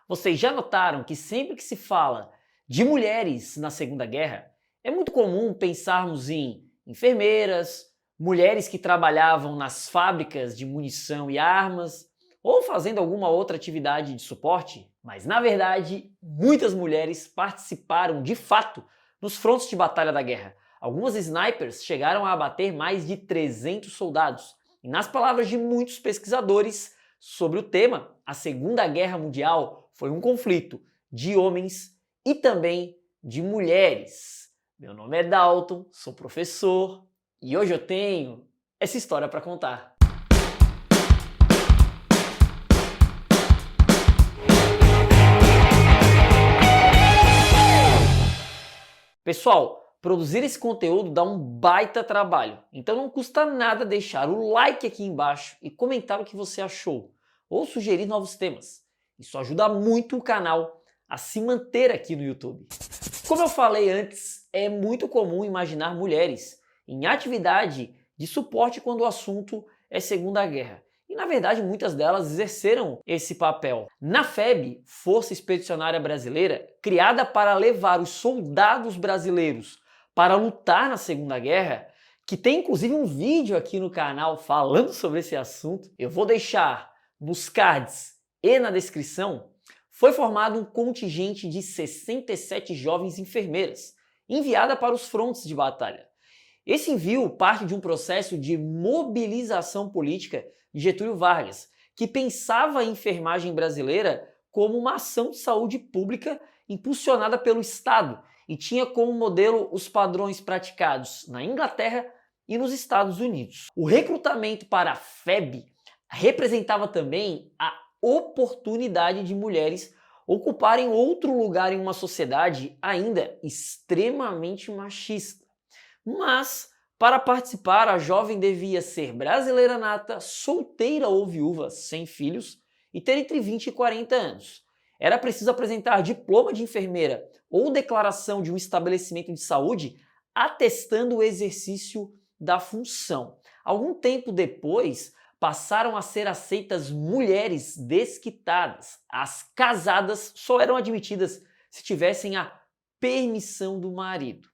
Vocês já notaram que sempre que se fala de mulheres na Segunda Guerra, é muito comum pensarmos em enfermeiras, mulheres que trabalhavam nas fábricas de munição e armas, ou fazendo alguma outra atividade de suporte, mas na verdade, muitas mulheres participaram de fato nos frontes de batalha da guerra. Algumas snipers chegaram a abater mais de 300 soldados. E nas palavras de muitos pesquisadores sobre o tema, a Segunda Guerra Mundial foi um conflito de homens e também de mulheres. Meu nome é Dalton, sou professor e hoje eu tenho essa história para contar. Pessoal, produzir esse conteúdo dá um baita trabalho, então não custa nada deixar o like aqui embaixo e comentar o que você achou, ou sugerir novos temas. Isso ajuda muito o canal a se manter aqui no YouTube. Como eu falei antes, é muito comum imaginar mulheres em atividade de suporte quando o assunto é Segunda Guerra. E na verdade muitas delas exerceram esse papel. Na FEB, Força Expedicionária Brasileira, criada para levar os soldados brasileiros para lutar na Segunda Guerra, que tem inclusive um vídeo aqui no canal falando sobre esse assunto, eu vou deixar nos cards e na descrição, foi formado um contingente de 67 jovens enfermeiras, enviada para os frontes de batalha. Esse envio parte de um processo de mobilização política de Getúlio Vargas, que pensava a enfermagem brasileira como uma ação de saúde pública impulsionada pelo Estado e tinha como modelo os padrões praticados na Inglaterra e nos Estados Unidos. O recrutamento para a FEB representava também a oportunidade de mulheres ocuparem outro lugar em uma sociedade ainda extremamente machista. Mas, para participar, a jovem devia ser brasileira nata, solteira ou viúva, sem filhos, e ter entre 20 e 40 anos. Era preciso apresentar diploma de enfermeira ou declaração de um estabelecimento de saúde atestando o exercício da função. Algum tempo depois, passaram a ser aceitas mulheres desquitadas. As casadas só eram admitidas se tivessem a permissão do marido.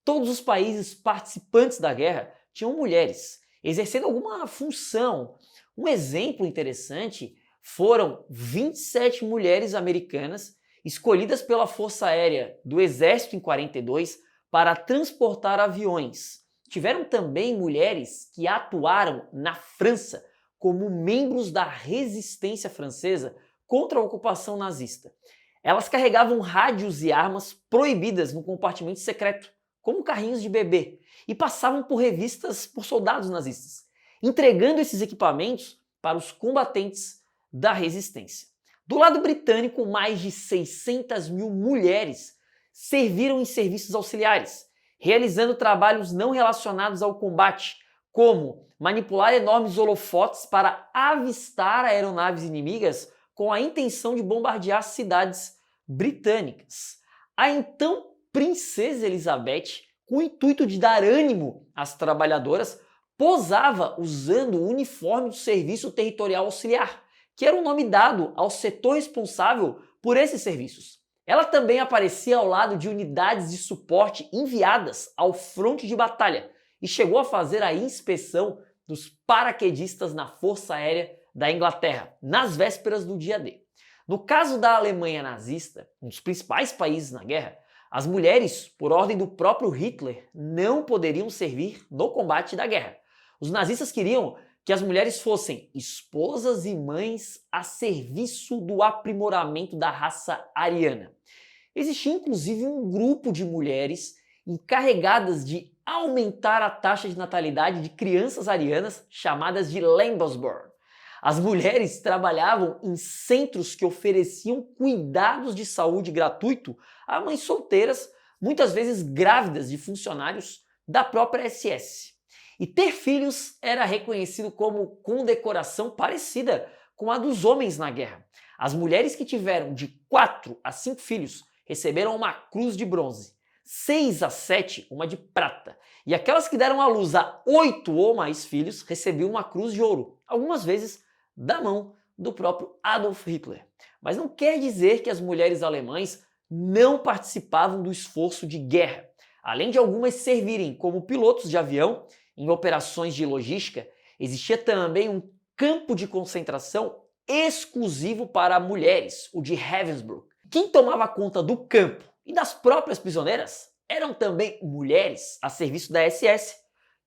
Todos os países participantes da guerra tinham mulheres, exercendo alguma função. Um exemplo interessante foram 27 mulheres americanas escolhidas pela Força Aérea do Exército em 42 para transportar aviões. Tiveram também mulheres que atuaram na França como membros da resistência francesa contra a ocupação nazista. Elas carregavam rádios e armas proibidas no compartimento secreto, como carrinhos de bebê, e passavam por revistas por soldados nazistas, entregando esses equipamentos para os combatentes da resistência. Do lado britânico, mais de 600 mil mulheres serviram em serviços auxiliares, realizando trabalhos não relacionados ao combate, como manipular enormes holofotes para avistar aeronaves inimigas com a intenção de bombardear cidades britânicas. A então Princesa Elizabeth, com o intuito de dar ânimo às trabalhadoras, posava usando o uniforme do Serviço Territorial Auxiliar, que era o nome dado ao setor responsável por esses serviços. Ela também aparecia ao lado de unidades de suporte enviadas ao fronte de batalha e chegou a fazer a inspeção dos paraquedistas na Força Aérea da Inglaterra, nas vésperas do dia D. No caso da Alemanha nazista, um dos principais países na guerra, as mulheres, por ordem do próprio Hitler, não poderiam servir no combate da guerra. Os nazistas queriam que as mulheres fossem esposas e mães a serviço do aprimoramento da raça ariana. Existia inclusive um grupo de mulheres encarregadas de aumentar a taxa de natalidade de crianças arianas chamadas de Lebensborn. As mulheres trabalhavam em centros que ofereciam cuidados de saúde gratuito a mães solteiras, muitas vezes grávidas de funcionários da própria SS. E ter filhos era reconhecido como condecoração parecida com a dos homens na guerra. As mulheres que tiveram de 4 a 5 filhos receberam uma cruz de bronze, 6 a 7 uma de prata, e aquelas que deram à luz a 8 ou mais filhos recebiam uma cruz de ouro, algumas vezes da mão do próprio Adolf Hitler. Mas não quer dizer que as mulheres alemãs não participavam do esforço de guerra. Além de algumas servirem como pilotos de avião em operações de logística, existia também um campo de concentração exclusivo para mulheres, o de Ravensbrück. Quem tomava conta do campo e das próprias prisioneiras eram também mulheres a serviço da SS,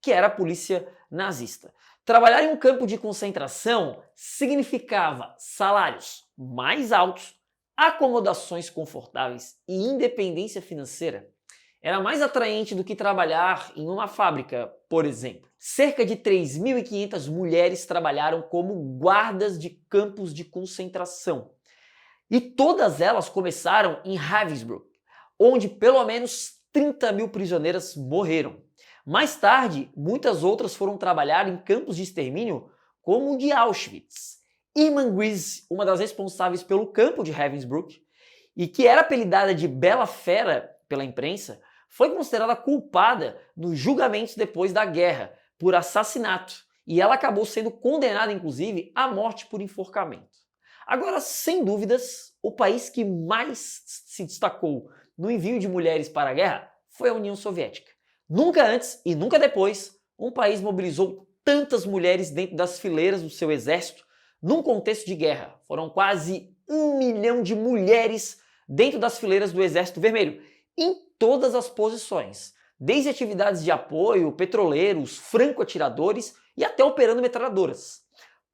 que era a polícia nazista. Trabalhar em um campo de concentração significava salários mais altos, acomodações confortáveis e independência financeira. Era mais atraente do que trabalhar em uma fábrica, por exemplo. Cerca de 3.500 mulheres trabalharam como guardas de campos de concentração. E todas elas começaram em Ravensbrück, onde pelo menos 30.000 prisioneiras morreram. Mais tarde, muitas outras foram trabalhar em campos de extermínio como o de Auschwitz. Irma Grese, uma das responsáveis pelo campo de Ravensbrück, e que era apelidada de Bela Fera pela imprensa, foi considerada culpada nos julgamentos depois da guerra por assassinato, e ela acabou sendo condenada, inclusive, à morte por enforcamento. Agora, sem dúvidas, o país que mais se destacou no envio de mulheres para a guerra foi a União Soviética. Nunca antes e nunca depois, um país mobilizou tantas mulheres dentro das fileiras do seu exército num contexto de guerra. Foram quase 1 milhão de mulheres dentro das fileiras do Exército Vermelho, em todas as posições, desde atividades de apoio, petroleiros, franco-atiradores e até operando metralhadoras.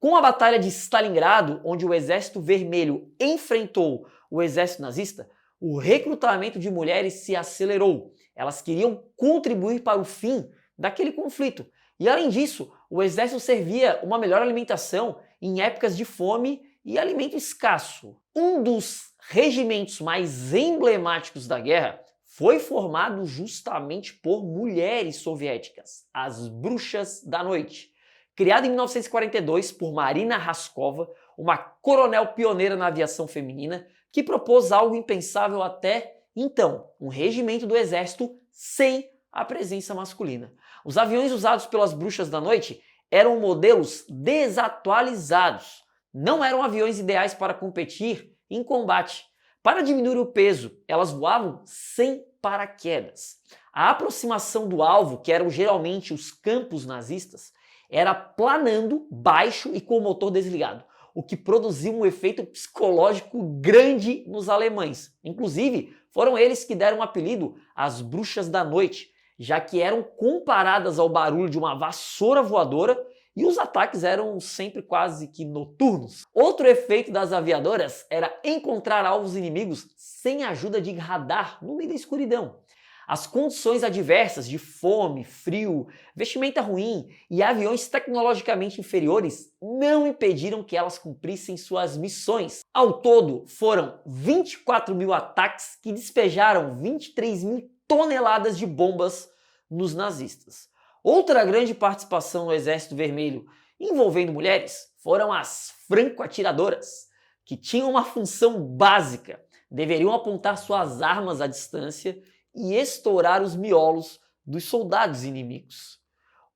Com a Batalha de Stalingrado, onde o Exército Vermelho enfrentou o exército nazista, o recrutamento de mulheres se acelerou. Elas queriam contribuir para o fim daquele conflito. E além disso, o exército servia uma melhor alimentação em épocas de fome e alimento escasso. Um dos regimentos mais emblemáticos da guerra foi formado justamente por mulheres soviéticas, as Bruxas da Noite. Criado em 1942 por Marina Raskova, uma coronel pioneira na aviação feminina, que propôs algo impensável até então, um regimento do exército sem a presença masculina. Os aviões usados pelas Bruxas da Noite eram modelos desatualizados. Não eram aviões ideais para competir em combate. Para diminuir o peso, elas voavam sem paraquedas. A aproximação do alvo, que eram geralmente os campos nazistas, era planando, baixo e com o motor desligado, o que produziu um efeito psicológico grande nos alemães. Inclusive, foram eles que deram o apelido às Bruxas da Noite, já que eram comparadas ao barulho de uma vassoura voadora e os ataques eram sempre quase que noturnos. Outro efeito das aviadoras era encontrar alvos inimigos sem a ajuda de radar no meio da escuridão. As condições adversas de fome, frio, vestimenta ruim e aviões tecnologicamente inferiores não impediram que elas cumprissem suas missões. Ao todo, foram 24.000 ataques que despejaram 23.000 toneladas de bombas nos nazistas. Outra grande participação no Exército Vermelho envolvendo mulheres foram as franco-atiradoras, que tinham uma função básica. Deveriam apontar suas armas à distância e estourar os miolos dos soldados inimigos.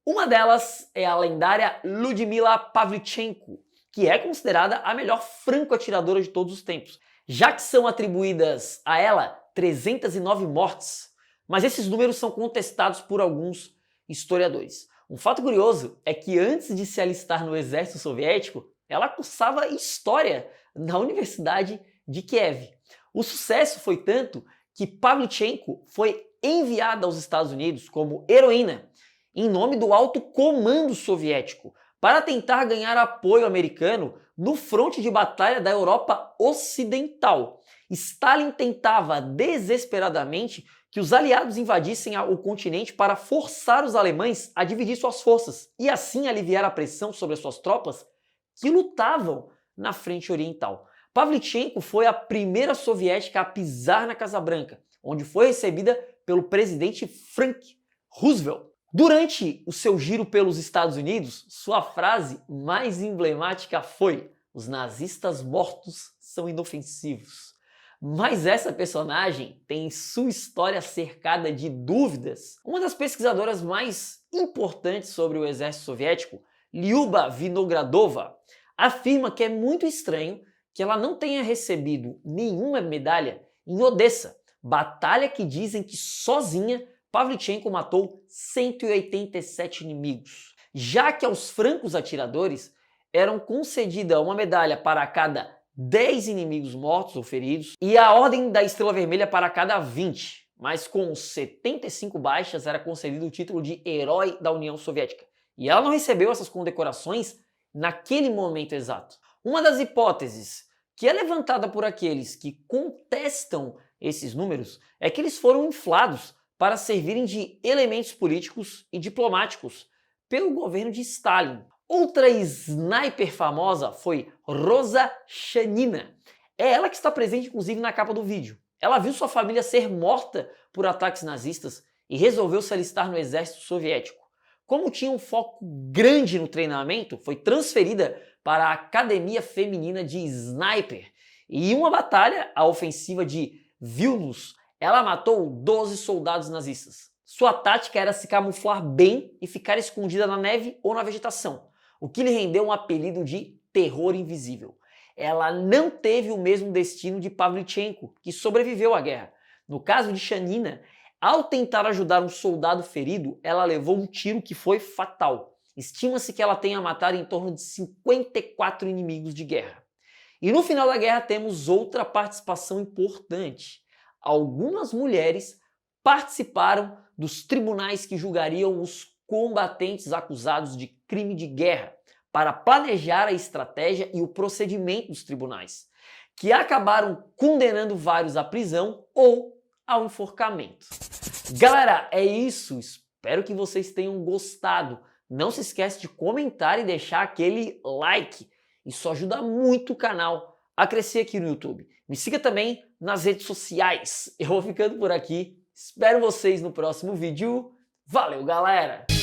Uma delas é a lendária Ludmila Pavlichenko, que é considerada a melhor franco-atiradora de todos os tempos, já que são atribuídas a ela 309 mortes, mas esses números são contestados por alguns historiadores. Um fato curioso é que antes de se alistar no exército soviético, ela cursava História na Universidade de Kiev. O sucesso foi tanto que Pavlichenko foi enviada aos Estados Unidos como heroína, em nome do alto comando soviético, para tentar ganhar apoio americano no fronte de batalha da Europa Ocidental. Stalin tentava desesperadamente que os aliados invadissem o continente para forçar os alemães a dividir suas forças e assim aliviar a pressão sobre as suas tropas que lutavam na frente oriental. Pavlichenko foi a primeira soviética a pisar na Casa Branca, onde foi recebida pelo presidente Franklin Roosevelt. Durante o seu giro pelos Estados Unidos, sua frase mais emblemática foi: "Os nazistas mortos são inofensivos." Mas essa personagem tem sua história cercada de dúvidas. Uma das pesquisadoras mais importantes sobre o exército soviético, Lyuba Vinogradova, afirma que é muito estranho que ela não tenha recebido nenhuma medalha em Odessa, batalha que dizem que sozinha Pavlichenko matou 187 inimigos, já que aos francos atiradores eram concedida uma medalha para cada 10 inimigos mortos ou feridos e a Ordem da Estrela Vermelha para cada 20, mas com 75 baixas era concedido o título de Herói da União Soviética. E ela não recebeu essas condecorações naquele momento exato. Uma das hipóteses que é levantada por aqueles que contestam esses números é que eles foram inflados para servirem de elementos políticos e diplomáticos pelo governo de Stalin. Outra sniper famosa foi Rosa Shanina. É ela que está presente inclusive na capa do vídeo. Ela viu sua família ser morta por ataques nazistas e resolveu se alistar no exército soviético. Como tinha um foco grande no treinamento, foi transferida para a Academia Feminina de Sniper. E em uma batalha, a ofensiva de Vilnius, ela matou 12 soldados nazistas. Sua tática era se camuflar bem e ficar escondida na neve ou na vegetação, o que lhe rendeu um apelido de Terror Invisível. Ela não teve o mesmo destino de Pavlichenko, que sobreviveu à guerra. No caso de Shanina, ao tentar ajudar um soldado ferido, ela levou um tiro que foi fatal. Estima-se que ela tenha matado em torno de 54 inimigos de guerra. E no final da guerra temos outra participação importante. Algumas mulheres participaram dos tribunais que julgariam os combatentes acusados de crime de guerra para planejar a estratégia e o procedimento dos tribunais, que acabaram condenando vários à prisão ou ao enforcamento. Galera, é isso. Espero que vocês tenham gostado. Não se esquece de comentar e deixar aquele like. Isso ajuda muito o canal a crescer aqui no YouTube. Me siga também nas redes sociais. Eu vou ficando por aqui. Espero vocês no próximo vídeo. Valeu, galera!